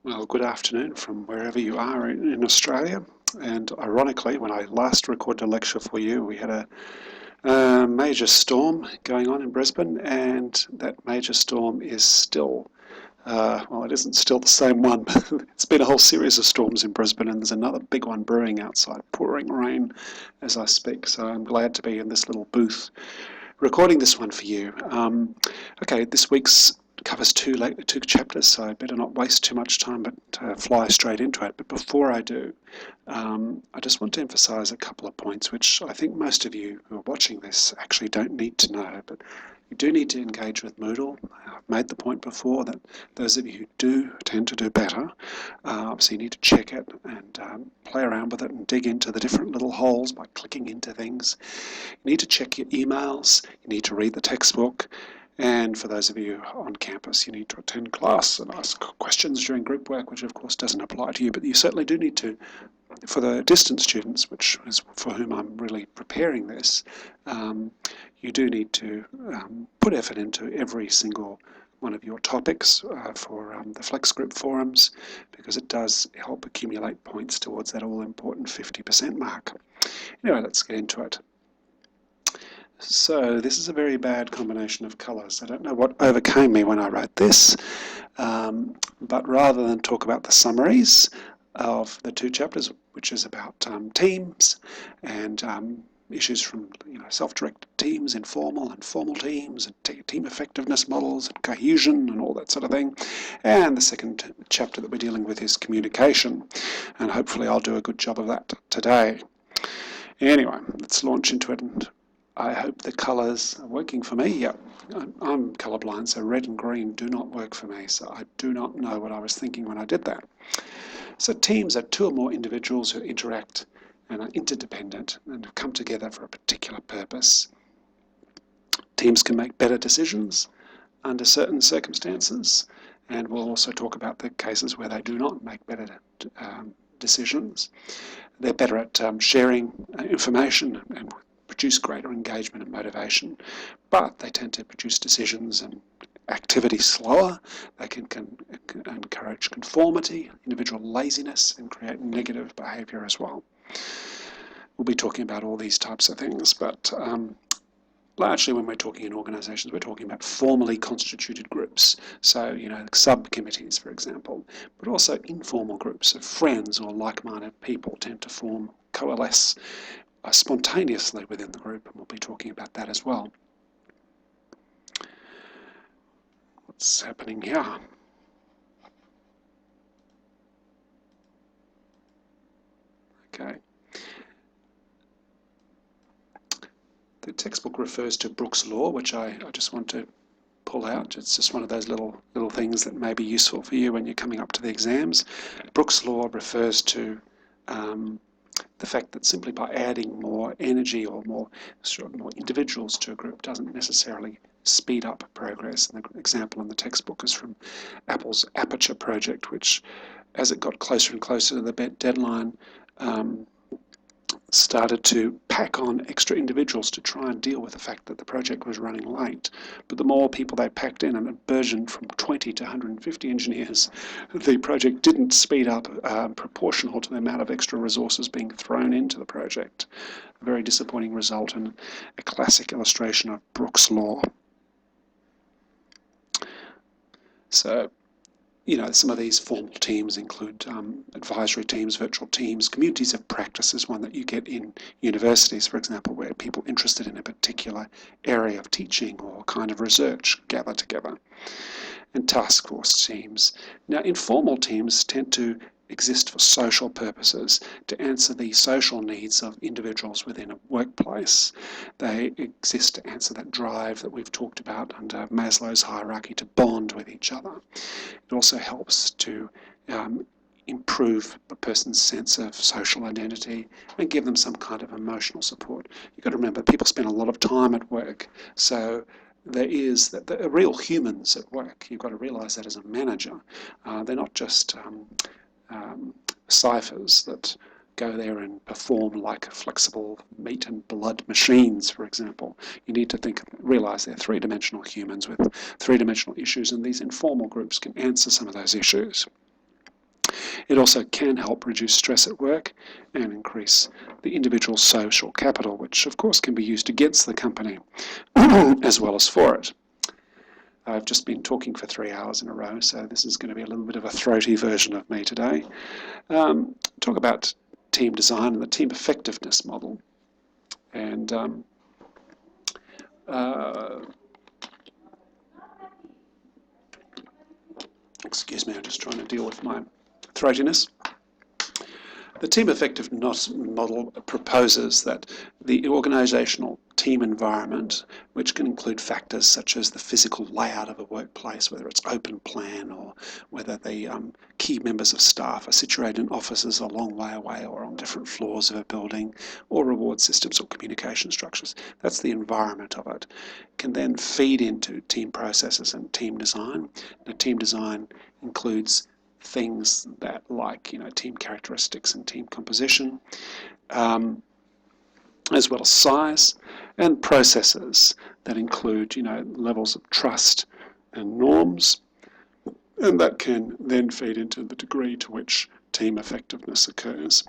Well, good afternoon from wherever you are in Australia. And ironically, when I last recorded a lecture for you, we had a major storm going on in Brisbane, and that major storm is still, well, it isn't still the same one. It's been a whole series of storms in Brisbane, and there's another big one brewing outside, pouring rain as I speak. So I'm glad to be in this little booth recording this one for you. Okay, this week's covers two chapters, so I better not waste too much time, but fly straight into it. But before I do, I just want to emphasise a couple of points which I think most of you who are watching this actually don't need to know, but you do need to engage with Moodle. I've made the point before that those of you who do tend to do better, obviously you need to check it and play around with it and dig into the different little holes by clicking into things. You need to check your emails, you need to read the textbook, and for those of you on campus, you need to attend class and ask questions during group work, which of course doesn't apply to you, but you certainly do need to, for the distance students, which is for whom I'm really preparing this, you do need to put effort into every single one of your topics for the Flex Group forums, because it does help accumulate points towards that all-important 50% mark. Anyway, let's get into it. So this is a very bad combination of colours. I don't know what overcame me when I wrote this, but rather than talk about the summaries of the two chapters, which is about teams and issues from self-directed teams, informal and formal teams, and team effectiveness models and cohesion and all that sort of thing. And the second chapter that we're dealing with is communication, and hopefully I'll do a good job of that today. Anyway, let's launch into it, and I hope the colours are working for me. Yeah, I'm colourblind, so red and green do not work for me, so I do not know what I was thinking when I did that. So teams are two or more individuals who interact and are interdependent and have come together for a particular purpose. Teams can make better decisions under certain circumstances, and we'll also talk about the cases where they do not make better decisions. They're better at sharing information and produce greater engagement and motivation, but they tend to produce decisions and activity slower. They can encourage conformity, individual laziness, and create negative behaviour as well. We'll be talking about all these types of things, but largely when we're talking in organisations, we're talking about formally constituted groups. So, subcommittees, for example, but also informal groups of friends or like-minded people tend to coalesce spontaneously within the group, and we'll be talking about that as well. What's happening here? Okay. The textbook refers to Brooks' Law, which I just want to pull out. It's just one of those little things that may be useful for you when you're coming up to the exams. Brooks' Law refers to the fact that simply by adding more energy or more individuals to a group doesn't necessarily speed up progress. And the example in the textbook is from Apple's Aperture project, which, as it got closer and closer to the deadline, started to pack on extra individuals to try and deal with the fact that the project was running late. But the more people they packed in, and it burgeoned from 20 to 150 engineers, the project didn't speed up proportional to the amount of extra resources being thrown into the project. A very disappointing result, and a classic illustration of Brooks' Law. So, some of these formal teams include advisory teams, virtual teams. Communities of practice is one that you get in universities, for example, where people interested in a particular area of teaching or kind of research gather together. And task force teams. Now, informal teams tend to exist for social purposes, to answer the social needs of individuals within a workplace. They exist to answer that drive that we've talked about under Maslow's hierarchy to bond with each other. It also helps to improve a person's sense of social identity and give them some kind of emotional support. You've got to remember, people spend a lot of time at work, so there are real humans at work. You've got to realise that as a manager. They're not just ciphers that go there and perform like flexible meat and blood machines, for example. You need to realise they're three-dimensional humans with three-dimensional issues, and these informal groups can answer some of those issues. It also can help reduce stress at work and increase the individual's social capital, which of course can be used against the company as well as for it. I've just been talking for 3 hours in a row, so this is going to be a little bit of a throaty version of me today. Talk about team design and the team effectiveness model. And excuse me, I'm just trying to deal with my throatiness. The team effectiveness model proposes that the organisational team environment, which can include factors such as the physical layout of a workplace, whether it's open plan or whether the key members of staff are situated in offices a long way away or on different floors of a building, or reward systems or communication structures. That's the environment of it. Can then feed into team processes and team design. Now, team design includes things that like team characteristics and team composition, as well as size, and processes that include levels of trust and norms, and that can then feed into the degree to which team effectiveness occurs.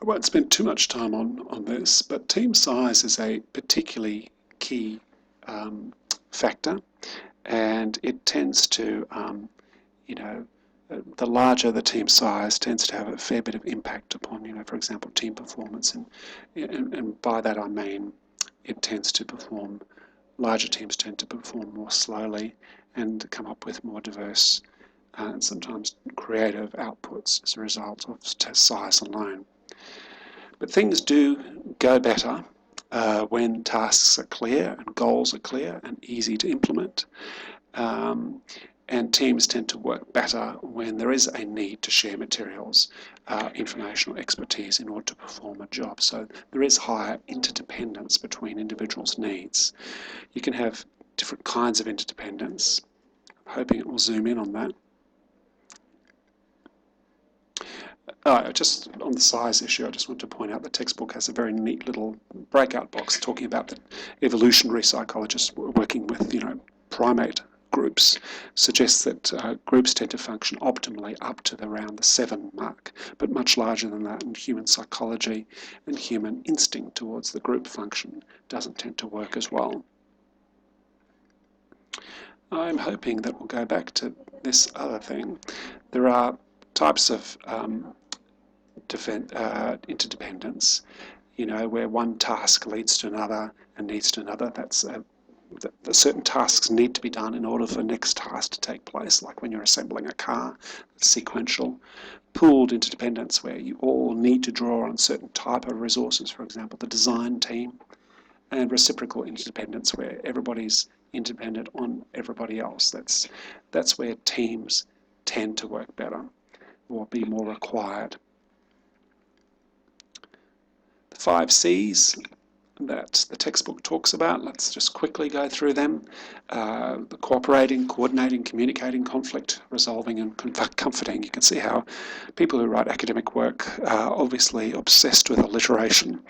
I won't spend too much time on this, but team size is a particularly key factor, and it tends to the larger the team size tends to have a fair bit of impact upon, for example, team performance. And by that I mean it tends to perform, larger teams tend to perform more slowly and come up with more diverse and sometimes creative outputs as a result of size alone. But things do go better when tasks are clear and goals are clear and easy to implement. And teams tend to work better when there is a need to share materials, information or expertise in order to perform a job. So there is higher interdependence between individuals' needs. You can have different kinds of interdependence. I'm hoping it will zoom in on that. Just on the size issue, I just want to point out the textbook has a very neat little breakout box talking about the evolutionary psychologists working with primate groups, suggests that groups tend to function optimally up to around the 7 mark, but much larger than that in human psychology, and human instinct towards the group function doesn't tend to work as well. I'm hoping that we'll go back to this other thing. There are types of interdependence, where one task leads to another and needs to another. That's certain tasks need to be done in order for the next task to take place, like when you're assembling a car. It's sequential. Pooled interdependence, where you all need to draw on certain type of resources, for example, the design team. And reciprocal interdependence, where everybody's independent on everybody else. That's where teams tend to work better or be more required. The 5 C's that the textbook talks about, let's just quickly go through them. The cooperating, coordinating, communicating, conflict, resolving, and comforting. You can see how people who write academic work are obviously obsessed with alliteration.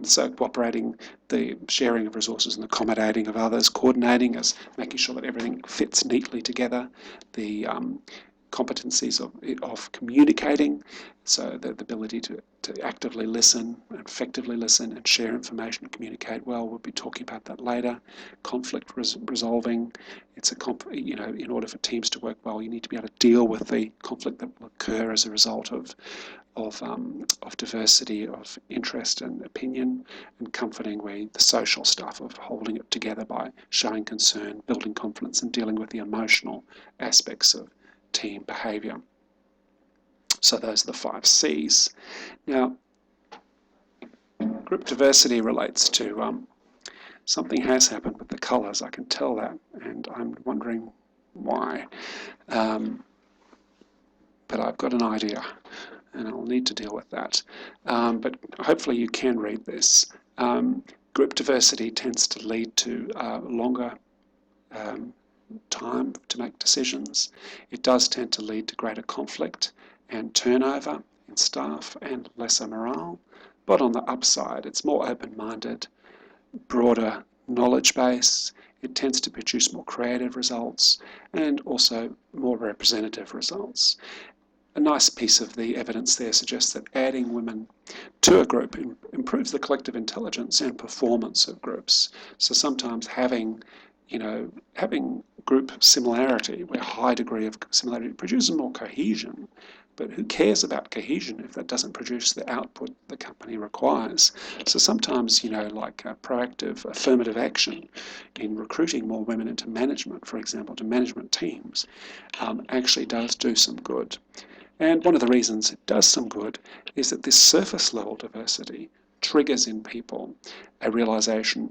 So cooperating, the sharing of resources and accommodating of others. Coordinating is making sure that everything fits neatly together. The competencies of communicating, so the ability to actively listen, effectively listen, and share information and communicate well. We'll be talking about that later. Conflict resolving. It's in order for teams to work well, you need to be able to deal with the conflict that will occur as a result of diversity of interest and opinion. And comforting, where the social stuff of holding it together by showing concern, building confidence, and dealing with the emotional aspects of team behaviour. So those are the 5 C's. Now, group diversity relates to something has happened with the colours. I can tell that, and I'm wondering why. But I've got an idea, and I'll need to deal with that. But hopefully you can read this. Group diversity tends to lead to longer time to make decisions. It does tend to lead to greater conflict and turnover in staff and lesser morale. But on the upside, it's more open-minded, broader knowledge base. It tends to produce more creative results and also more representative results. a nice piece of the evidence there suggests that adding women to a group improves the collective intelligence and performance of groups. So sometimes having group similarity, where a high degree of similarity produces more cohesion, but who cares about cohesion if that doesn't produce the output the company requires? So sometimes, like proactive affirmative action in recruiting more women into management, for example, to management teams, actually does do some good. And one of the reasons it does some good is that this surface level diversity triggers in people a realization,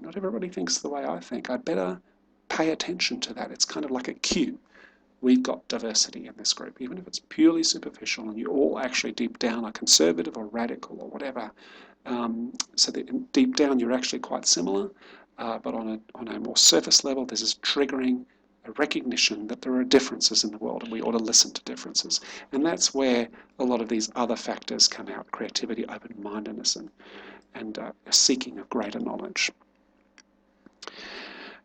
not everybody thinks the way I think. I better pay attention to that. It's kind of like a cue. We've got diversity in this group, even if it's purely superficial and you all actually deep down are conservative or radical or whatever. So that deep down you're actually quite similar, but on a more surface level, there's this triggering a recognition that there are differences in the world and we ought to listen to differences. And that's where a lot of these other factors come out: creativity, open-mindedness, and a seeking of greater knowledge.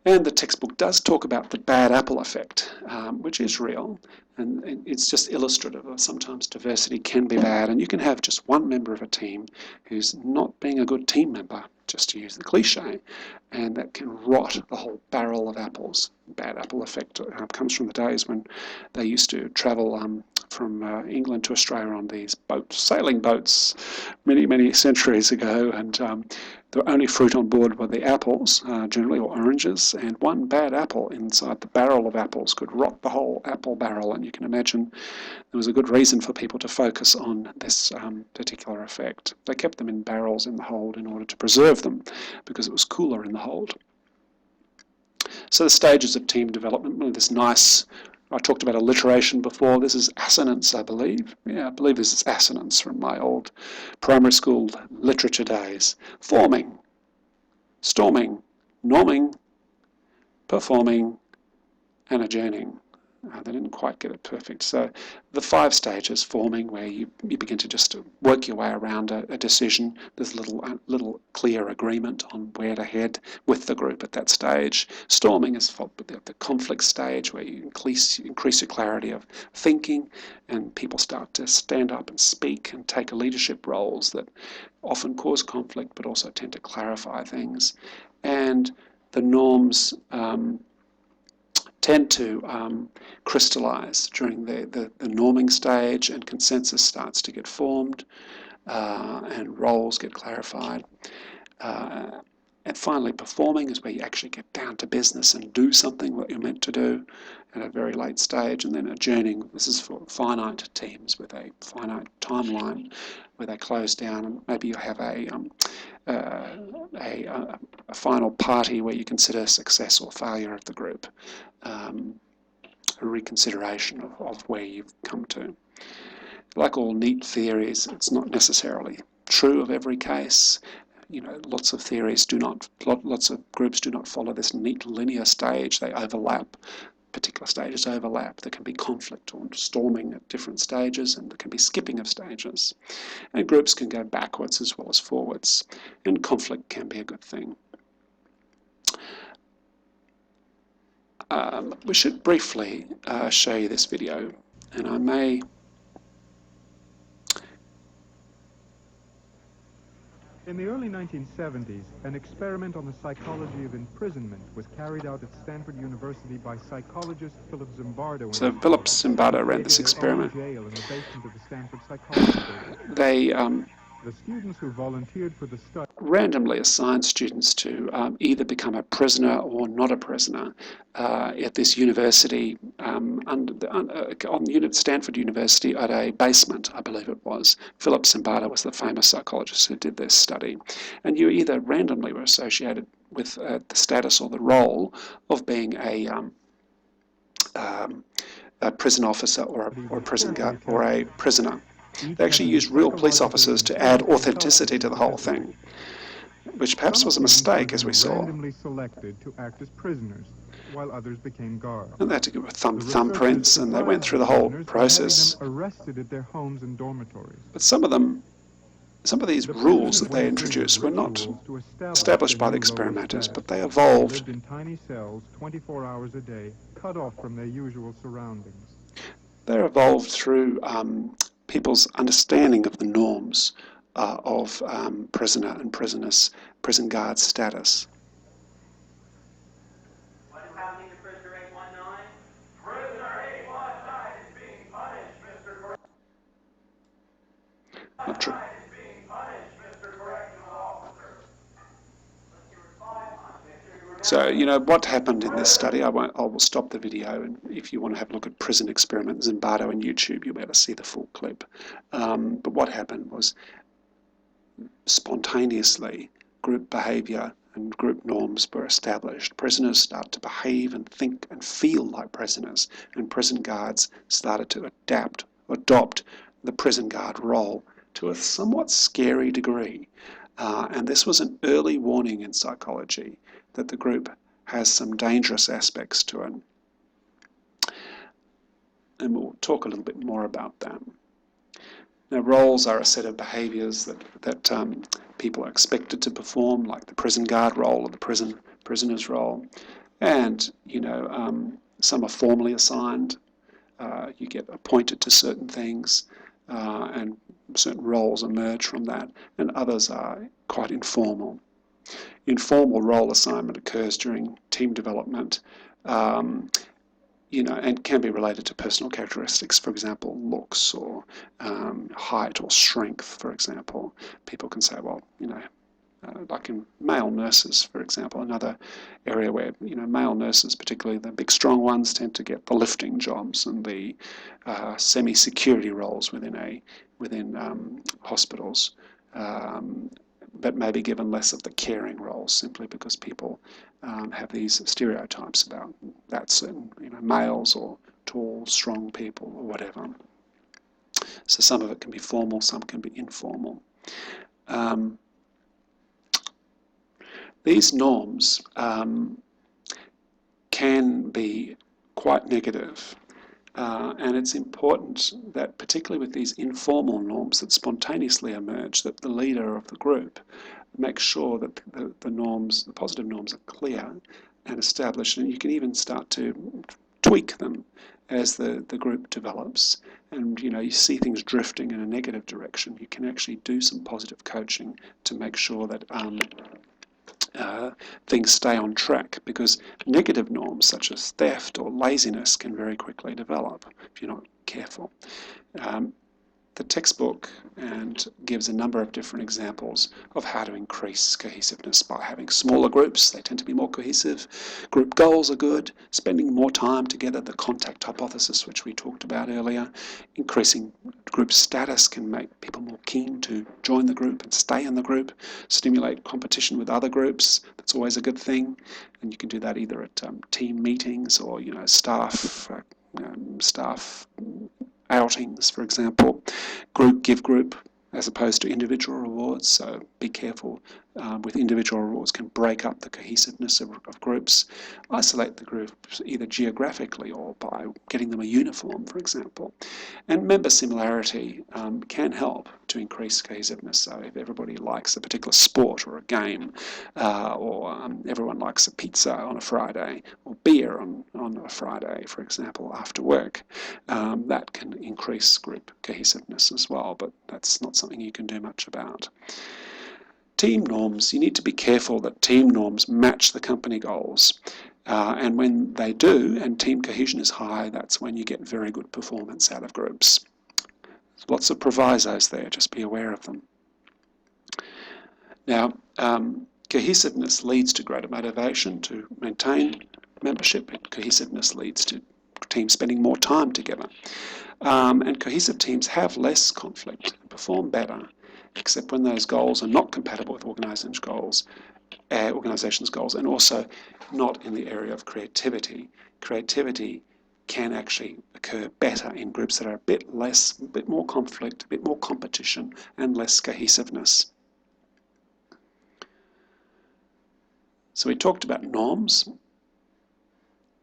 And the textbook does talk about the bad apple effect, which is real, and it's just illustrative of sometimes diversity can be bad, and you can have just one member of a team who's not being a good team member, just to use the cliche, and that can rot the whole barrel of apples. Bad apple effect comes from the days when they used to travel from England to Australia on these sailing boats many, many centuries ago, and the only fruit on board were the apples, generally, or oranges, and one bad apple inside the barrel of apples could rot the whole apple barrel, and you can imagine there was a good reason for people to focus on this particular effect. They kept them in barrels in the hold in order to preserve them, because it was cooler in the hold. So the stages of team development, this nice, I talked about alliteration before, this is assonance, I believe. Yeah, I believe this is assonance from my old primary school literature days. Forming, storming, norming, performing, and adjourning. They didn't quite get it perfect. So the 5 stages: forming, where you begin to just work your way around a decision. There's little clear agreement on where to head with the group at that stage. Storming is the conflict stage, where you increase your clarity of thinking, and people start to stand up and speak and take leadership roles that often cause conflict but also tend to clarify things. And the norms tend to crystallize during the norming stage, and consensus starts to get formed, and roles get clarified. And finally, performing is where you actually get down to business and do something what you're meant to do at a very late stage. And then adjourning, this is for finite teams with a finite timeline, where they close down, and maybe you have a final party where you consider success or failure of the group, a reconsideration of where you've come to. Like all neat theories, it's not necessarily true of every case. Lots of groups do not follow this neat linear stage. They overlap. Particular stages overlap. There can be conflict or storming at different stages, and there can be skipping of stages. And groups can go backwards as well as forwards, and conflict can be a good thing. We should briefly show you this video, and I may... In the early 1970s, an experiment on the psychology of imprisonment was carried out at Stanford University by psychologist Philip Zimbardo. So Philip Zimbardo ran this experiment. Jail in the basement of the Stanford Psychology Building. They the students who volunteered for the study randomly assigned students to either become a prisoner or not a prisoner at this university, on Stanford University, at a basement, I believe it was. Philip Zimbardo was the famous psychologist who did this study. And you either randomly were associated with the status or the role of being a prison officer or a prison guard or a prisoner. They actually used real police officers to add authenticity to the whole thing, which perhaps was a mistake, as we saw. randomly selected to act as prisoners, while others became guards. And they had to give thumbprints, and they went through the whole process. Arrested at their homes and dormitories. But some of these rules that they introduced were not established by the experimenters, but they evolved. Lived in tiny cells 24 hours a day, cut off from their usual surroundings. They're evolved through people's understanding of the norms of prisoner and prison guard status. What is happening to prisoner 819? Prisoner 819 is being punished, Mr. Not true. Is being punished, Mr. Correctional Officer. Let's hear it 5 months. So, what happened in this study, I will stop the video, and if you want to have a look at prison experiment Zimbardo on YouTube, you'll be able to see the full clip. But what happened was, spontaneously, group behaviour and group norms were established. Prisoners started to behave and think and feel like prisoners, and prison guards started to adopt the prison guard role to a somewhat scary degree. And this was an early warning in psychology that the group has some dangerous aspects to it. And we'll talk a little bit more about that. Now, roles are a set of behaviours that people are expected to perform, like the prison guard role or the prisoner's role. And, some are formally assigned. You get appointed to certain things, and certain roles emerge from that, and others are quite informal. Informal role assignment occurs during team development, and can be related to personal characteristics, for example, looks or height or strength, for example. People can say, well, like in male nurses, for example, another area where, male nurses, particularly the big strong ones, tend to get the lifting jobs and the semi-security roles within hospitals, but maybe given less of the caring roles, simply because people have these stereotypes about that certain, males or tall, strong people or whatever. So some of it can be formal, some can be informal. These norms can be quite negative, and it's important that, particularly with these informal norms that spontaneously emerge, that the leader of the group makes sure that the positive norms are clear and established, and you can even start to tweak them as the group develops. And you see things drifting in a negative direction, you can actually do some positive coaching to make sure that things stay on track, because negative norms such as theft or laziness can very quickly develop if you're not careful. The textbook gives a number of different examples of how to increase cohesiveness by having smaller groups. They tend to be more cohesive. Group goals are good. Spending more time together, the contact hypothesis, which we talked about earlier. Increasing group status can make people more keen to join the group and stay in the group. Stimulate competition with other groups. That's always a good thing. And you can do that either at team meetings or staff outings, for example. Give group as opposed to individual rewards, so be careful with individual rewards, can break up the cohesiveness of groups. Isolate the groups either geographically or by getting them a uniform, for example. And member similarity can help to increase cohesiveness. So if everybody likes a particular sport or a game, or everyone likes a pizza on a Friday, or beer on a Friday, for example, after work, that can increase group cohesiveness as well, but that's not something you can do much about. Team norms, you need to be careful that team norms match the company goals. And when they do, and team cohesion is high, that's when you get very good performance out of groups. There's lots of provisos there, just be aware of them. Now, cohesiveness leads to greater motivation to maintain membership, and cohesiveness leads to teams spending more time together. And cohesive teams have less conflict and perform better, except when those goals are not compatible with organisation's goals, and also not in the area of creativity. Creativity can actually occur better in groups that are a bit more conflict, a bit more competition, and less cohesiveness. So we talked about norms,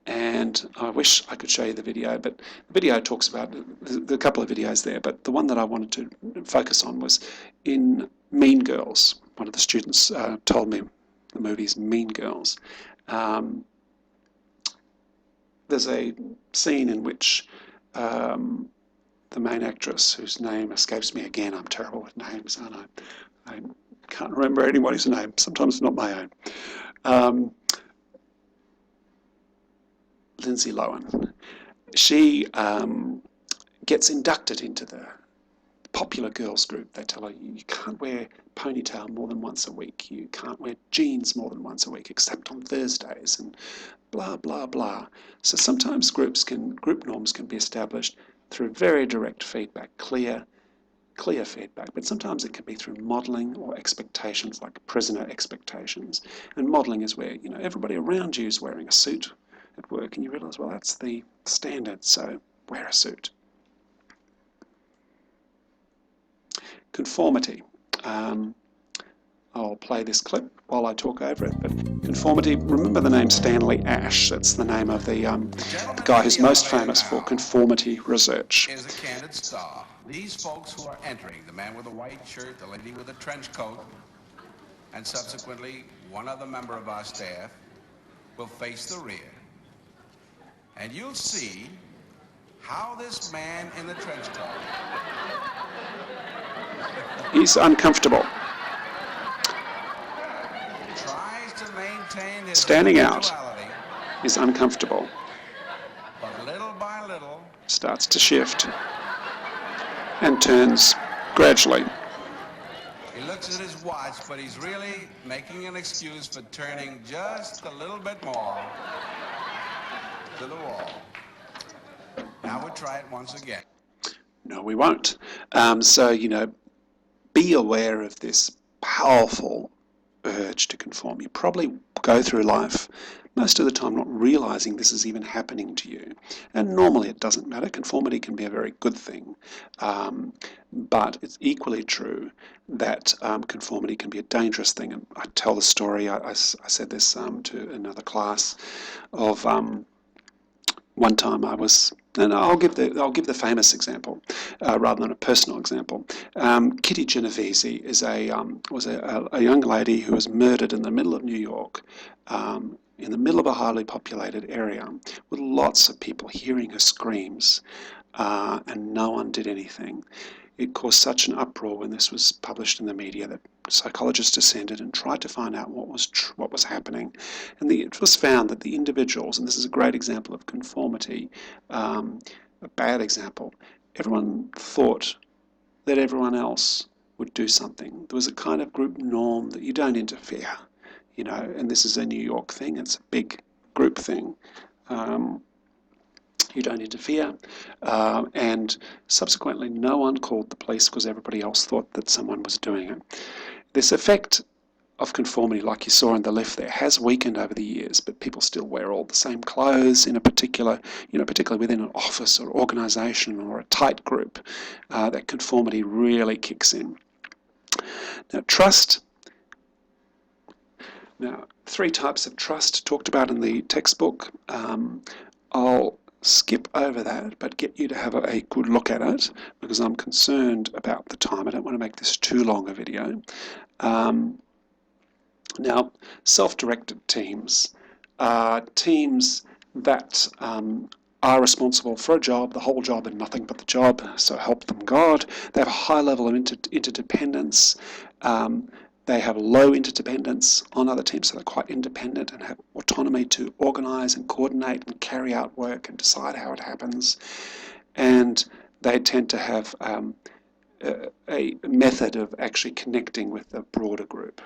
and I wish I could show you the video, but the video talks about, there's a couple of videos there, but the one that I wanted to focus on was in Mean Girls. One of the students told me the movie's Mean Girls. There's a scene in which the main actress, whose name escapes me again. I'm terrible with names, aren't I? I can't remember anybody's name. Sometimes not my own. Lindsay Lohan. She gets inducted into the popular girls group. They tell her you can't wear ponytail more than once a week. You can't wear jeans more than once a week, except on Thursdays, and blah, blah, blah. So sometimes group norms can be established through very direct feedback, clear feedback, but sometimes it can be through modelling or expectations, like prisoner expectations. And modelling is where, you know, everybody around you is wearing a suit at work, and you realise, well, that's the standard, so wear a suit. Conformity. I'll play this clip while I talk over it, but conformity, remember the name Stanley Ash. That's the name of the guy who's most famous for conformity research. Is a candid star. These folks who are entering, the man with the white shirt, the lady with the trench coat, and subsequently one other member of our staff, will face the rear. And you'll see how this man in the trench coat... He's uncomfortable. Tries to maintain his standing out individuality, is uncomfortable. but little by little, Starts to shift and turns gradually. he looks at his watch, but he's really making an excuse for turning just a little bit more to the wall. Now we'll try it once again. No, we won't. So, you know, be aware of this powerful urge to conform. You probably go through life most of the time not realizing this is even happening to you. And normally it doesn't matter. Conformity can be a very good thing. But it's equally true that conformity can be a dangerous thing. And I tell the story, I said this to another class of one time I was, and I'll give the famous example rather than a personal example. Kitty Genovese is was a young lady who was murdered in the middle of New York, in the middle of a highly populated area, with lots of people hearing her screams, and no one did anything. It caused such an uproar when this was published in the media that psychologists descended and tried to find out what was happening. And it was found that the individuals, and this is a great example of conformity, a bad example, everyone thought that everyone else would do something. There was a kind of group norm that you don't interfere, you know, and this is a New York thing, it's a big group thing. You don't interfere, and subsequently no one called the police because everybody else thought that someone was doing it. This effect of conformity, like you saw on the left there, has weakened over the years, but people still wear all the same clothes in a particular, you know, particularly within an office or organisation or a tight group. That conformity really kicks in. Now, trust. Now, 3 types of trust talked about in the textbook. I'll skip over that, but get you to have a good look at it, because I'm concerned about the time. I don't want to make this too long a video. Now, self-directed teams are teams that are responsible for a job, the whole job and nothing but the job, so help them God. They have a high level of interdependence. They have low interdependence on other teams, so they're quite independent and have autonomy to organise and coordinate and carry out work and decide how it happens. And they tend to have a method of actually connecting with the broader group.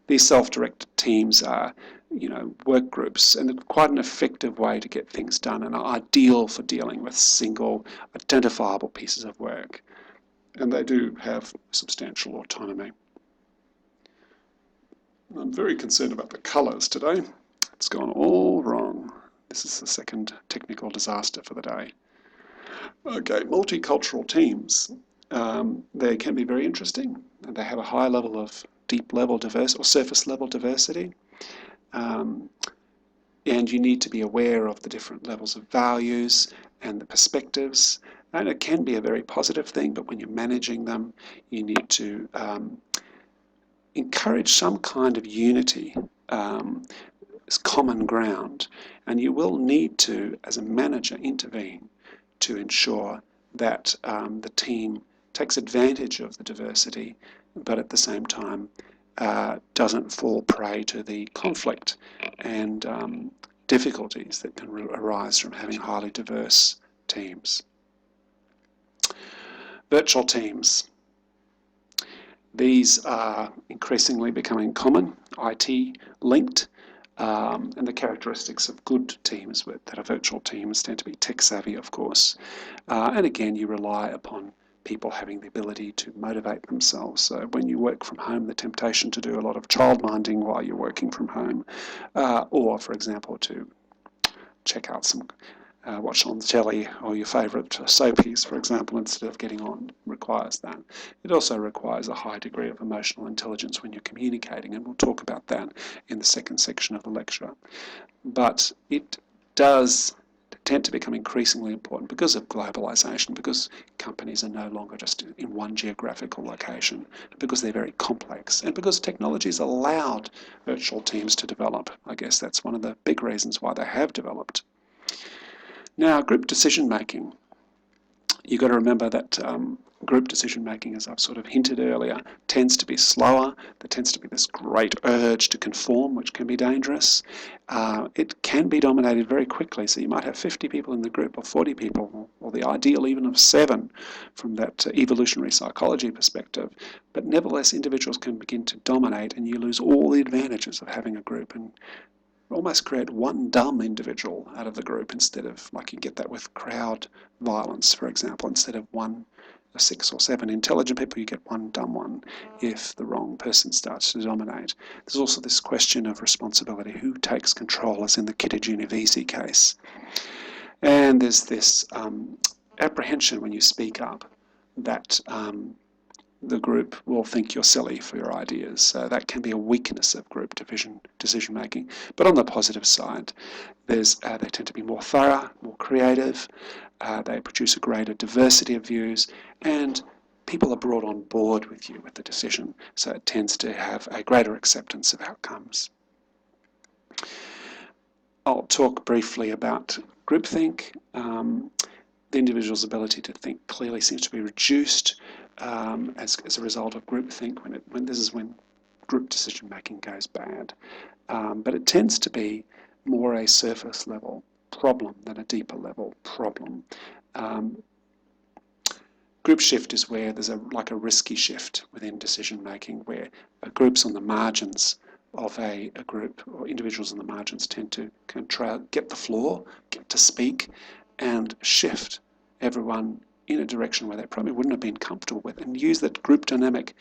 These self-directed teams are, you know, work groups, and they're quite an effective way to get things done and are ideal for dealing with single, identifiable pieces of work. And they do have substantial autonomy. I'm very concerned about the colours today. It's gone all wrong. This is the second technical disaster for the day. Okay, multicultural teams. They can be very interesting. They have a high level of deep level diversity or surface level diversity. And you need to be aware of the different levels of values and the perspectives. And it can be a very positive thing, but when you're managing them, you need to encourage some kind of unity. this common ground, and you will need to, as a manager, intervene to ensure that the team takes advantage of the diversity, but at the same time doesn't fall prey to the conflict and difficulties that can arise from having highly diverse teams. Virtual teams. These are increasingly becoming common, IT linked, and the characteristics of good teams that are virtual teams tend to be tech savvy, of course. And again, you rely upon people having the ability to motivate themselves. So when you work from home, the temptation to do a lot of childminding while you're working from home, or, for example, to check out some watch on the telly or your favourite soapies, for example, instead of getting on, requires that. It also requires a high degree of emotional intelligence when you're communicating, and we'll talk about that in the second section of the lecture. But it does tend to become increasingly important because of globalisation, because companies are no longer just in one geographical location, because they're very complex, and because technology has allowed virtual teams to develop. I guess that's one of the big reasons why they have developed. Now, group decision making. You've got to remember that group decision making, as I've sort of hinted earlier, tends to be slower. There tends to be this great urge to conform, which can be dangerous. It can be dominated very quickly. So you might have 50 people in the group, or 40 people, or the ideal even of 7 from that evolutionary psychology perspective. But nevertheless, individuals can begin to dominate, and you lose all the advantages of having a group, and almost create one dumb individual out of the group, instead of, like you get that with crowd violence, for example, instead of 6 or 7 intelligent people, you get one dumb one if the wrong person starts to dominate. There's also this question of responsibility. Who takes control, as in the Kita-Genovese case? And there's this apprehension when you speak up that the group will think you're silly for your ideas. So that can be a weakness of group decision making. But on the positive side, they tend to be more thorough, more creative, they produce a greater diversity of views, and people are brought on board with you with the decision. So it tends to have a greater acceptance of outcomes. I'll talk briefly about groupthink. The individual's ability to think clearly seems to be reduced as a result of groupthink when group decision making goes bad. But it tends to be more a surface level problem than a deeper level problem. Group shift is where there's like a risky shift within decision making, where groups on the margins of a group, or individuals on the margins, tend to get the floor, get to speak, and shift everyone in a direction where they probably wouldn't have been comfortable with, and use that group dynamic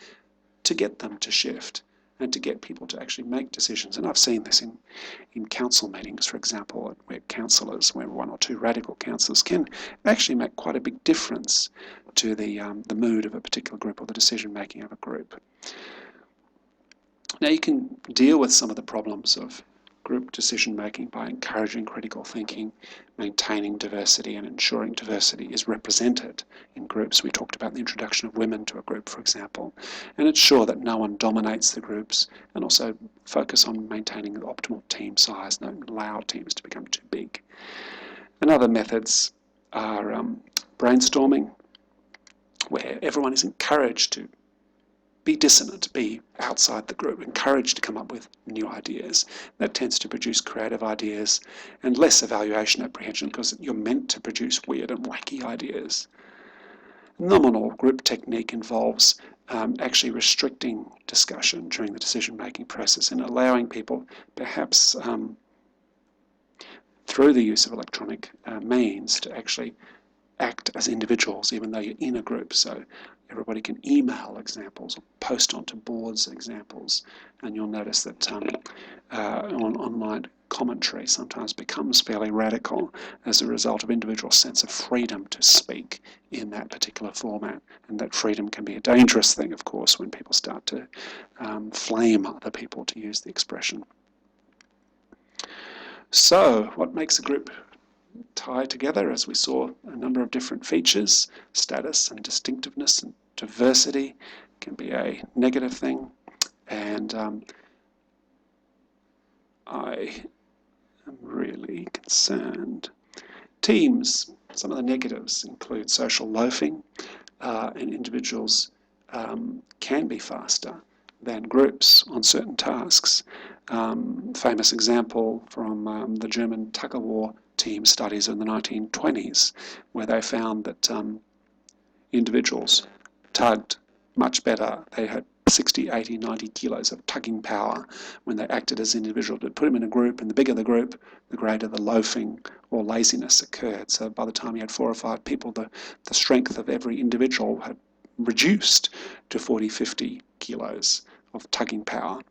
to get them to shift and to get people to actually make decisions. And I've seen this in council meetings, for example, where councillors, where 1 or 2 radical councillors can actually make quite a big difference to the mood of a particular group or the decision making of a group. Now, you can deal with some of the problems of group decision making by encouraging critical thinking, maintaining diversity, and ensuring diversity is represented in groups. We talked about the introduction of women to a group, for example, and ensure that no one dominates the groups, and also focus on maintaining the optimal team size, don't allow teams to become too big. And other methods are brainstorming, where everyone is encouraged to be dissonant, be outside the group, encouraged to come up with new ideas. That tends to produce creative ideas and less evaluation apprehension, because you're meant to produce weird and wacky ideas. Nominal group technique involves actually restricting discussion during the decision-making process and allowing people, perhaps through the use of electronic means, to actually act as individuals, even though you're in a group. So everybody can email examples or post onto boards examples, and you'll notice that online commentary sometimes becomes fairly radical as a result of individual sense of freedom to speak in that particular format. And that freedom can be a dangerous thing, of course, when people start to flame other people, to use the expression. So, what makes a group tie together? As we saw, a number of different features. Status and distinctiveness and diversity can be a negative thing, and I I'm really concerned. Teams, some of the negatives include social loafing, and individuals can be faster than groups on certain tasks. Famous example from the German tug-of-war team studies in the 1920s, where they found that individuals tugged much better. They had 60, 80, 90 kilos of tugging power when they acted as individuals. But put them in a group, and the bigger the group, the greater the loafing or laziness occurred. So by the time you had 4 or 5 people, the strength of every individual had reduced to 40, 50 kilos of tugging power.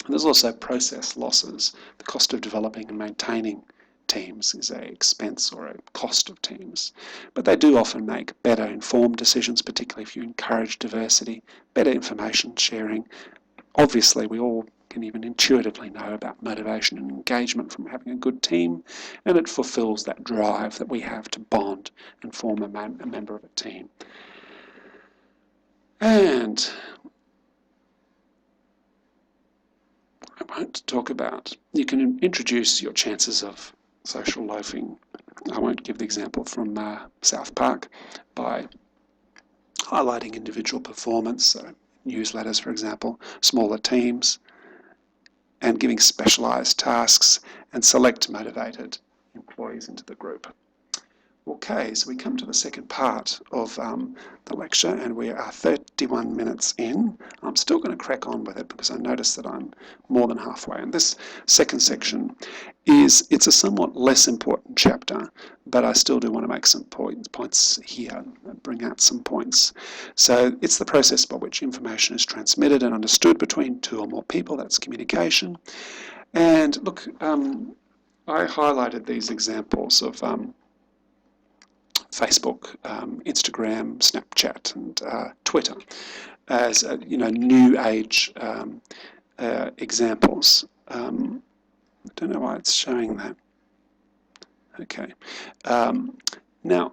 And there's also process losses. The cost of developing and maintaining teams is an expense or a cost of teams. But they do often make better informed decisions, particularly if you encourage diversity, better information sharing. Obviously, we all can even intuitively know about motivation and engagement from having a good team, and it fulfills that drive that we have to bond and form a member of a team. And I won't talk about, you can introduce your chances of social loafing. I won't give the example from South Park by highlighting individual performance, so newsletters, for example, smaller teams, and giving specialised tasks and select motivated employees into the group. Okay, so we come to the second part of the lecture, and we are 31 minutes in. I'm still going to crack on with it because I notice that I'm more than halfway. And this second section it's a somewhat less important chapter, but I still do want to make some points here, bring out some points. So it's the process by which information is transmitted and understood between 2 or more people. That's communication. And look, I highlighted these examples of Facebook, Instagram, Snapchat, and Twitter as new age examples. I don't know why it's showing that. Okay. Now,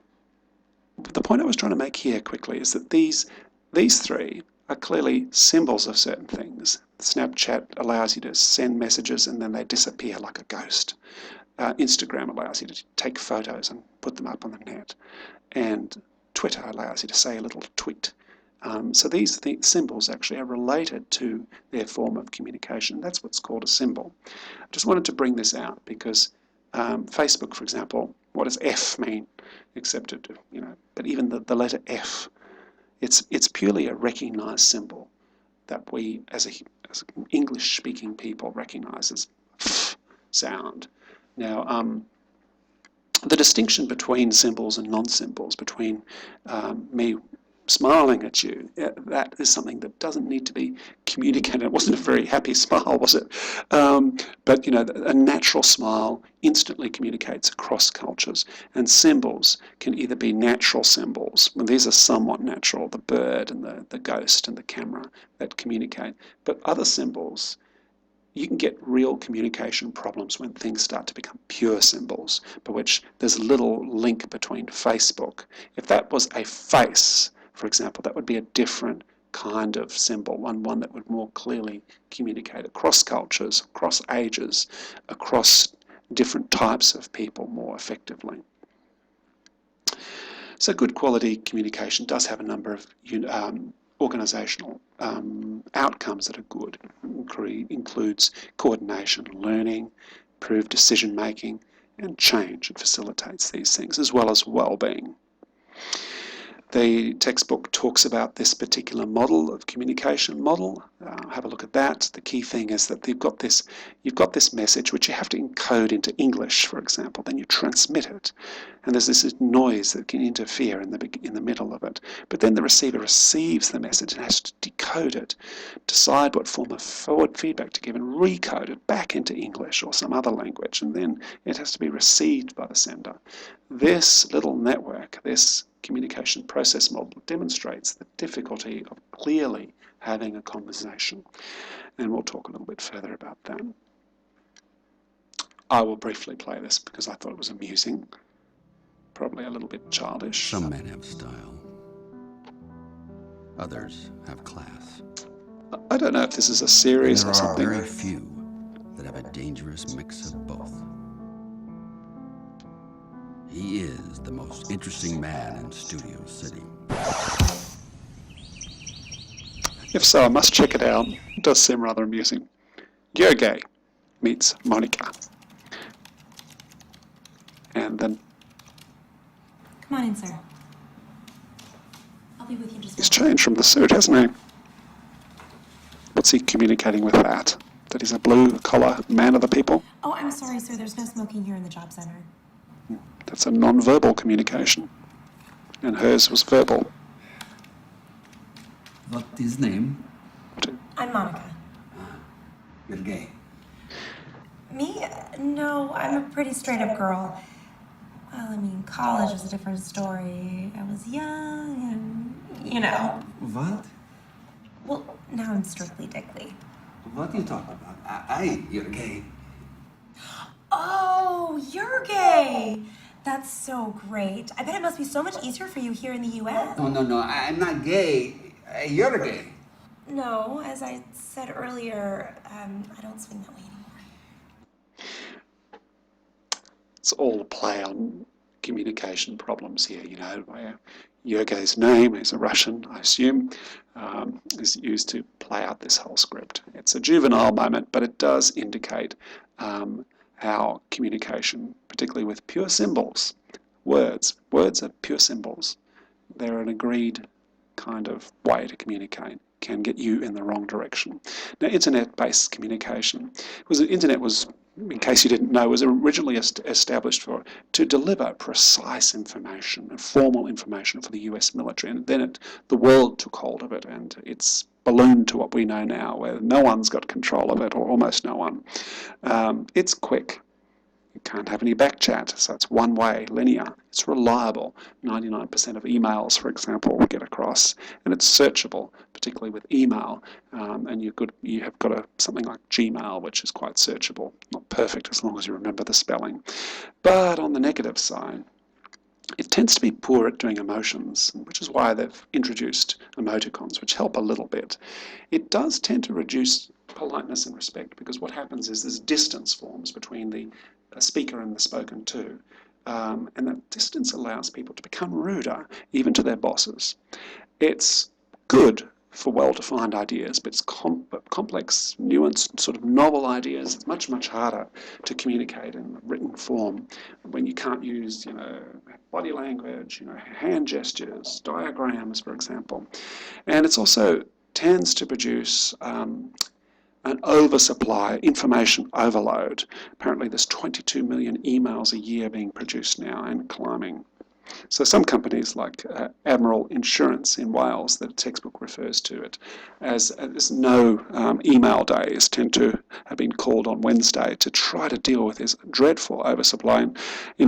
the point I was trying to make here quickly is that these 3 are clearly symbols of certain things. Snapchat allows you to send messages and then they disappear like a ghost. Instagram allows you to take photos and put them up on the net. And Twitter allows you to say a little tweet. So these symbols actually are related to their form of communication. That's what's called a symbol. I just wanted to bring this out because Facebook, for example, what does F mean? Except, but even the letter F, it's purely a recognized symbol that we, as English-speaking people, recognize as F sound. Now, the distinction between symbols and non-symbols, between me smiling at you, that is something that doesn't need to be communicated. It wasn't a very happy smile, was it? But a natural smile instantly communicates across cultures, and symbols can either be natural symbols, well, these are somewhat natural, the bird and the ghost and the camera that communicate, but other symbols, you can get real communication problems when things start to become pure symbols, by which there's little link between Facebook. If that was a face, for example, that would be a different kind of symbol, one that would more clearly communicate across cultures, across ages, across different types of people more effectively. So good quality communication does have a number of organisational outcomes that are good. Includes coordination, learning, improved decision making, and change. It facilitates these things, as well as well-being. The textbook talks about this particular model of communication model. Have a look at that. The key thing is that you've got this message which you have to encode into English, for example. Then you transmit it, and there's this noise that can interfere in the middle of it. But then the receiver receives the message and has to decode it, decide what form of forward feedback to give, and recode it back into English or some other language, and then it has to be received by the sender. This little network, this communication process model, demonstrates the difficulty of clearly having a conversation. And we'll talk a little bit further about that. I will briefly play this because I thought it was amusing, probably a little bit childish. Some men have style. Others have class. I don't know if this is a series or something. There are very few that have a dangerous mix of both. He is the most interesting man in Studio City. If so, I must check it out. It does seem rather amusing. Yogi meets Monica. And then Come on in, sir. I'll be with you just he's a moment. changed from the suit, hasn't he? What's he communicating with that? That he's a blue-collar man of the people? Oh, I'm sorry, sir. There's no smoking here in the job center. That's a non-verbal communication. And hers was verbal. What is name? I'm Monica. You're gay. Me? No, I'm a pretty straight-up girl. Well, I mean, college was a different story. I was young and, you know. What? Well, now I'm strictly dickly. What are you talking about? You're gay. Oh, you're gay! That's so great. I bet it must be so much easier for you here in the U.S. No, I'm not gay. You're gay. No, as I said earlier, I don't swing that way anymore. It's all a play on communication problems here, you know, where Yogi's name, is a Russian, I assume, is used to play out this whole script. It's a juvenile moment, but it does indicate how communication, particularly with pure symbols, words are pure symbols. They're an agreed kind of way to communicate, can get you in the wrong direction. Now, internet-based communication, because the internet was, in case you didn't know, was originally established to deliver precise information and formal information for the US military, and then the world took hold of it, and it's ballooned to what we know now, where no one's got control of it, or almost no one. It's quick. You can't have any back chat, so it's one way, linear. It's reliable. 99% of emails, for example, will get across, and it's searchable, particularly with email. And you have got something like Gmail, which is quite searchable. Not perfect as long as you remember the spelling. But on the negative side, it tends to be poor at doing emotions, which is why they've introduced emoticons, which help a little bit. It does tend to reduce politeness and respect, because what happens is this distance forms between the speaker and the spoken to. And that distance allows people to become ruder, even to their bosses. It's good for well-defined ideas, but it's complex, nuanced, sort of novel ideas. It's much, much harder to communicate in written form when you can't use, body language, hand gestures, diagrams, for example. And it's also tends to produce an oversupply, information overload. Apparently there's 22 million emails a year being produced now and climbing. So some companies like Admiral Insurance in Wales, the textbook refers to it as no email days, tend to have been called on Wednesday to try to deal with this dreadful oversupply. And,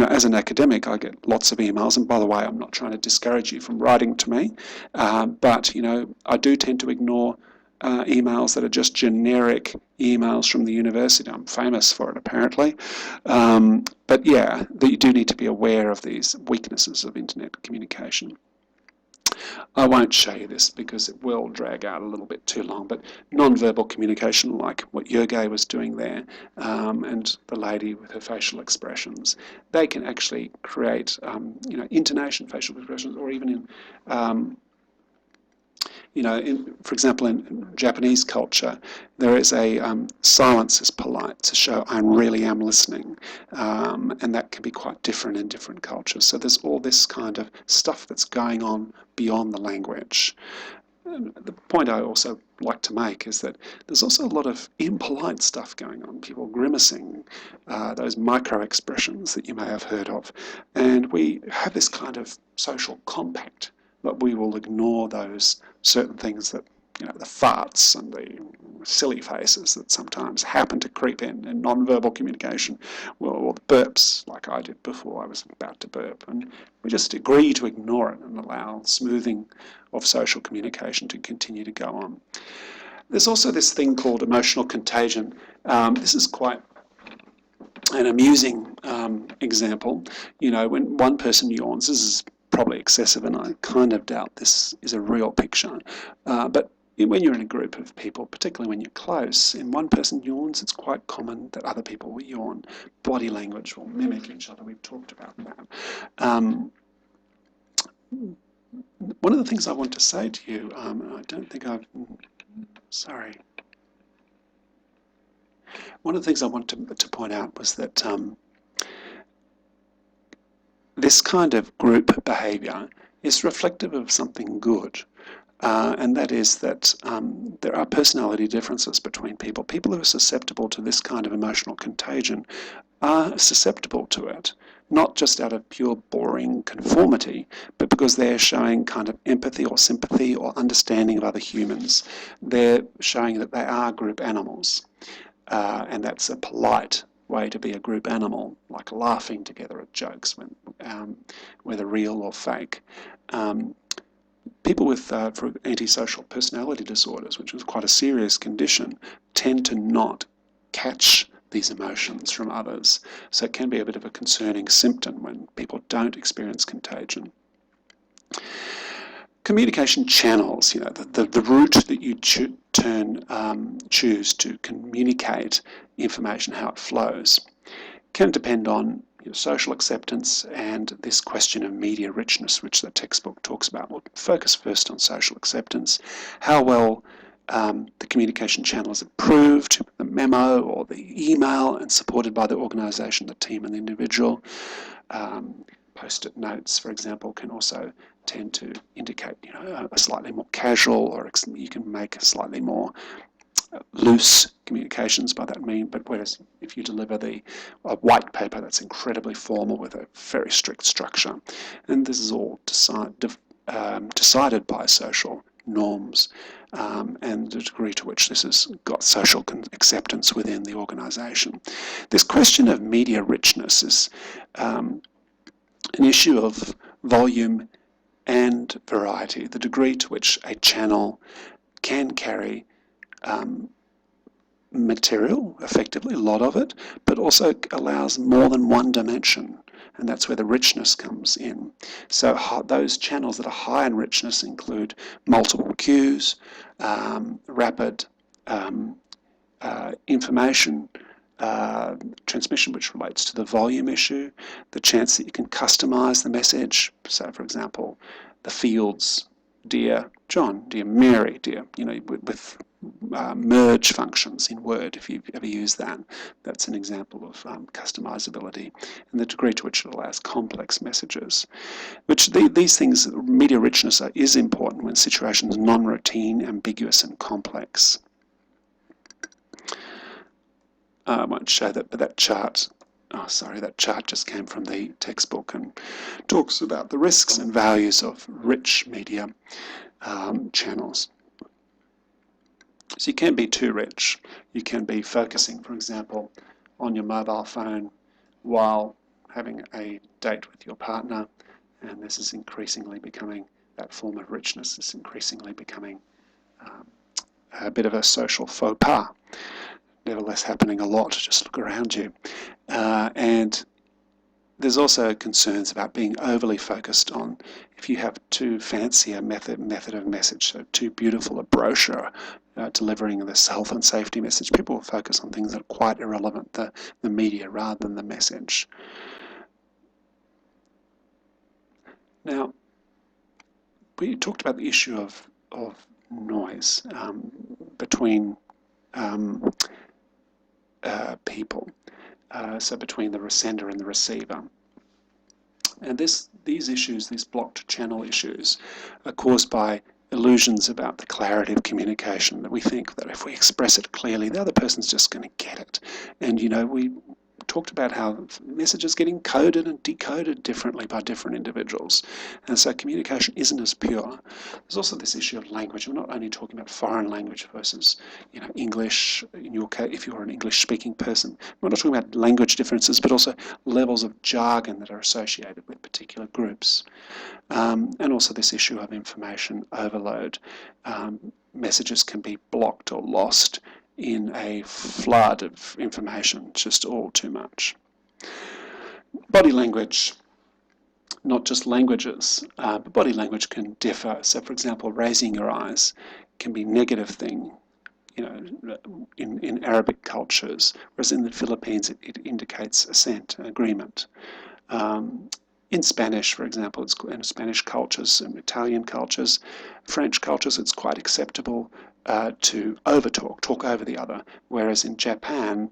as an academic, I get lots of emails. And by the way, I'm not trying to discourage you from writing to me, but, I do tend to ignore emails that are just generic emails from the university. I'm famous for it, apparently. But yeah, you do need to be aware of these weaknesses of internet communication. I won't show you this because it will drag out a little bit too long, but non-verbal communication, like what Yogi was doing there, and the lady with her facial expressions, they can actually create, intonation, facial expressions, or even in for example, in Japanese culture, there is a silence is polite to show I really am listening, and that can be quite different in different cultures. So there's all this kind of stuff that's going on beyond the language. And the point I also like to make is that there's also a lot of impolite stuff going on, people grimacing, those micro-expressions that you may have heard of. And we have this kind of social compact that we will ignore those certain things that, the farts and the silly faces that sometimes happen to creep in non-verbal communication, or the burps, like I did before I was about to burp. And we just agree to ignore it and allow smoothing of social communication to continue to go on. There's also this thing called emotional contagion. This is quite an amusing example. When one person yawns, this is probably excessive, and I kind of doubt this is a real picture. But when you're in a group of people, particularly when you're close, and one person yawns, it's quite common that other people will yawn. Body language will mimic each other. We've talked about that. One of the things I want to say to you, I don't think I've... Sorry. One of the things I want to point out was that this kind of group behaviour is reflective of something good. And that is that there are personality differences between people. People who are susceptible to this kind of emotional contagion are susceptible to it, not just out of pure boring conformity, but because they're showing kind of empathy or sympathy or understanding of other humans. They're showing that they are group animals. And that's a polite way to be a group animal, like laughing together at jokes, whether real or fake. People with antisocial personality disorders, which is quite a serious condition, tend to not catch these emotions from others. So it can be a bit of a concerning symptom when people don't experience contagion. Communication channels, the route that you choose to communicate information, how it flows, can depend on social acceptance and this question of media richness, which the textbook talks about. We'll focus first on social acceptance, how well the communication channel is approved, the memo or the email, and supported by the organisation, the team and the individual. Post-it notes, for example, can also tend to indicate a slightly more casual, or you can make a slightly more loose communications by that mean. But whereas if you deliver a white paper, that's incredibly formal with a very strict structure. And this is all decided by social norms and the degree to which this has got social acceptance within the organisation. This question of media richness is an issue of volume and variety, the degree to which a channel can carry material, effectively, a lot of it, but also allows more than one dimension, and that's where the richness comes in. So those channels that are high in richness include multiple cues, rapid information transmission, which relates to the volume issue, the chance that you can customize the message. So, for example, the fields, dear John, dear Mary, dear, with merge functions in Word, if you've ever used that. That's an example of customizability, and the degree to which it allows complex messages. Which these things, media richness is important when situations are non-routine, ambiguous, and complex. I won't show that, but that chart, that chart just came from the textbook and talks about the risks and values of rich media channels. So you can be too rich. You can be focusing, for example, on your mobile phone while having a date with your partner, and this is increasingly becoming, that form of richness is increasingly becoming a bit of a social faux pas. Nevertheless happening a lot, just look around you. And there's also concerns about being overly focused on, if you have too fancy a method of message, so too beautiful a brochure delivering this health and safety message, people will focus on things that are quite irrelevant, the media rather than the message. Now, we talked about the issue of noise between people, so between the sender and the receiver. And these issues, these blocked channel issues, are caused by illusions about the clarity of communication, that we think that if we express it clearly, the other person's just going to get it. And, we talked about how messages get encoded and decoded differently by different individuals. And so communication isn't as pure. There's also this issue of language. We're not only talking about foreign language versus, English, in your case, if you're an English-speaking person. We're not talking about language differences, but also levels of jargon that are associated with particular groups. And also this issue of information overload. Messages can be blocked or lost in a flood of information, just all too much. Body language, not just languages, but body language can differ. So, for example, raising your eyes can be negative thing, you know, in Arabic cultures, whereas in the Philippines it indicates assent, agreement. In Spanish, for example, in Spanish cultures, and Italian cultures, French cultures, it's quite acceptable to overtalk, talk over the other. Whereas in Japan,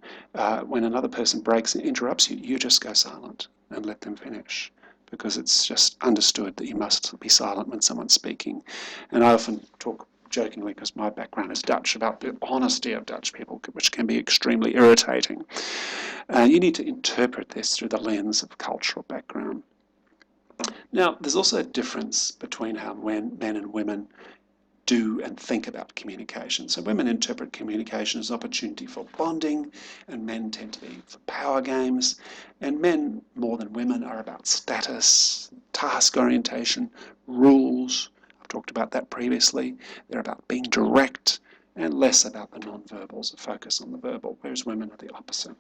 when another person breaks and interrupts you, you just go silent and let them finish, because it's just understood that you must be silent when someone's speaking. And I often talk jokingly, because my background is Dutch, about the honesty of Dutch people, which can be extremely irritating. You need to interpret this through the lens of cultural background. Now, there's also a difference between how men and women do and think about communication. So women interpret communication as opportunity for bonding, and men tend to be for power games. And men, more than women, are about status, task orientation, rules. I've talked about that previously. They're about being direct, and less about the non-verbals, a focus on the verbal, whereas women are the opposite.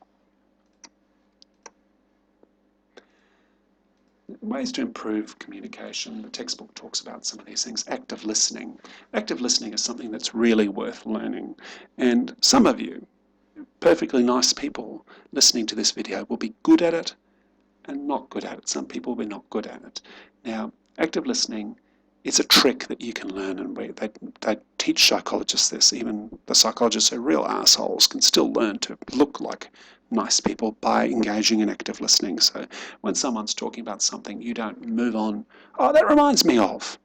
Ways to improve communication. The textbook talks about some of these things. Active listening. Active listening is something that's really worth learning. And some of you, perfectly nice people listening to this video, will be good at it and not good at it. Some people will be not good at it. Now, active listening is a trick that you can learn, and they teach psychologists this. Even the psychologists who are real assholes can still learn to look like nice people by engaging in active listening. So when someone's talking about something, you don't move on, oh, that reminds me of.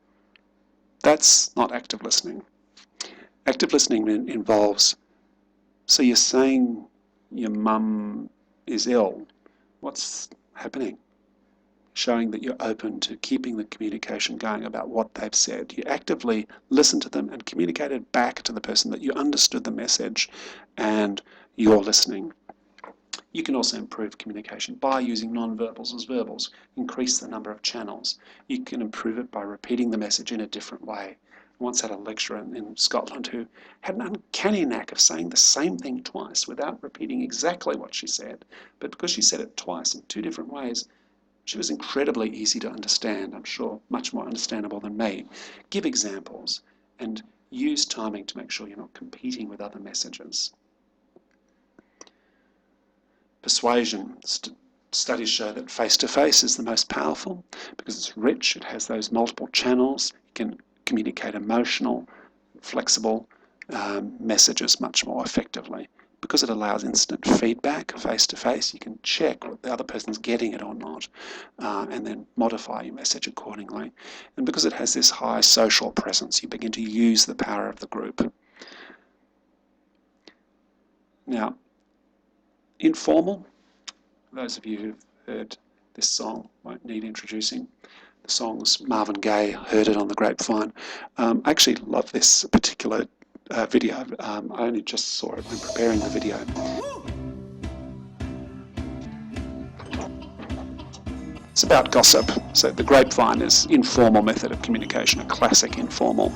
That's not active listening. Active listening involves, so you're saying your mum is ill. What's happening? Showing that you're open to keeping the communication going about what they've said. You actively listen to them and communicate it back to the person that you understood the message and you're listening. You can also improve communication by using non-verbals as verbals, increase the number of channels. You can improve it by repeating the message in a different way. I once had a lecturer in Scotland who had an uncanny knack of saying the same thing twice without repeating exactly what she said. But because she said it twice in two different ways, she was incredibly easy to understand, I'm sure, much more understandable than me. Give examples and use timing to make sure you're not competing with other messages. Persuasion. Studies show that face-to-face is the most powerful because it's rich, it has those multiple channels, you can communicate emotional, flexible messages much more effectively. Because it allows instant feedback face-to-face, you can check what the other person's getting it or not, and then modify your message accordingly. And because it has this high social presence, you begin to use the power of the group. Now, informal, those of you who've heard this song won't need introducing. The song's Marvin Gaye, heard it on the Grapevine. I actually love this particular video. I only just saw it when preparing the video. It's about gossip. So the Grapevine is informal method of communication, a classic informal.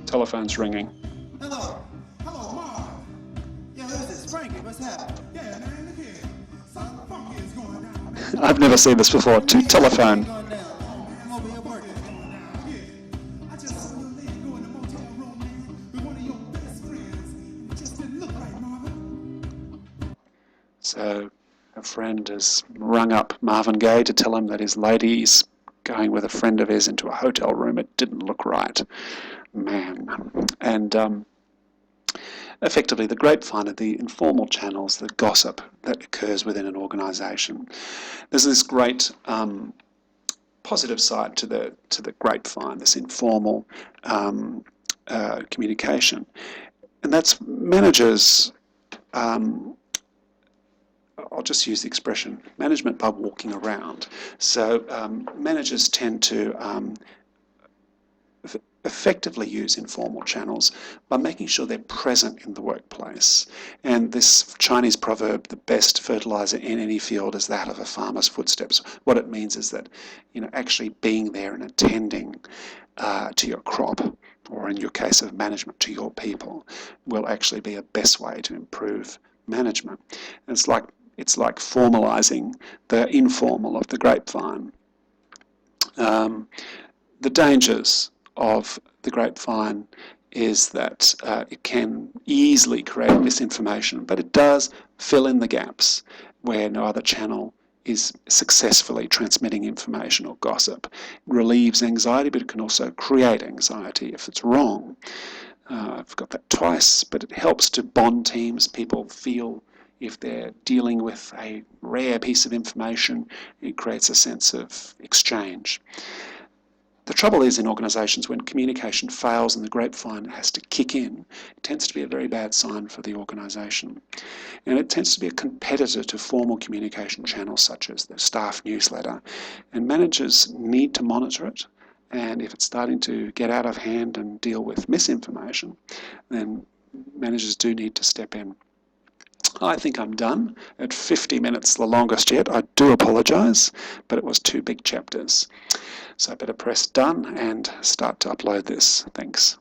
Telephone's ringing. Hello, Mom. Yeah, this is Frankie. What's happening? Yeah, man, look here. Something funky is going down. I've never seen this before. To telephone. I'm over here working. I just saw your lady go in the motel room, man, with one of your best friends. It just didn't look right, Marvin. So a friend has rung up Marvin Gaye to tell him that his lady's going with a friend of his into a hotel room. It didn't look right. Man. And effectively the grapevine are the informal channels, the gossip that occurs within an organisation. There's this great positive side to the grapevine, this informal communication. And that's managers, I'll just use the expression, management by walking around. So managers tend to effectively use informal channels by making sure they're present in the workplace. And this Chinese proverb, the best fertilizer in any field is that of a farmer's footsteps. What it means is that, actually being there and attending to your crop, or in your case of management, to your people, will actually be a best way to improve management. And it's like it's like formalising the informal of the grapevine. The dangers of the grapevine is that it can easily create misinformation, but it does fill in the gaps where no other channel is successfully transmitting information or gossip. It relieves anxiety, but it can also create anxiety if it's wrong. I've got that twice, but it helps to bond teams. People feel if they're dealing with a rare piece of information, it creates a sense of exchange. The trouble is in organisations when communication fails and the grapevine has to kick in, it tends to be a very bad sign for the organisation. And it tends to be a competitor to formal communication channels such as the staff newsletter. And managers need to monitor it. And if it's starting to get out of hand and deal with misinformation, then managers do need to step in. I think I'm done at 50 minutes, the longest yet. I do apologise, but it was 2 big chapters. So I better press done and start to upload this. Thanks.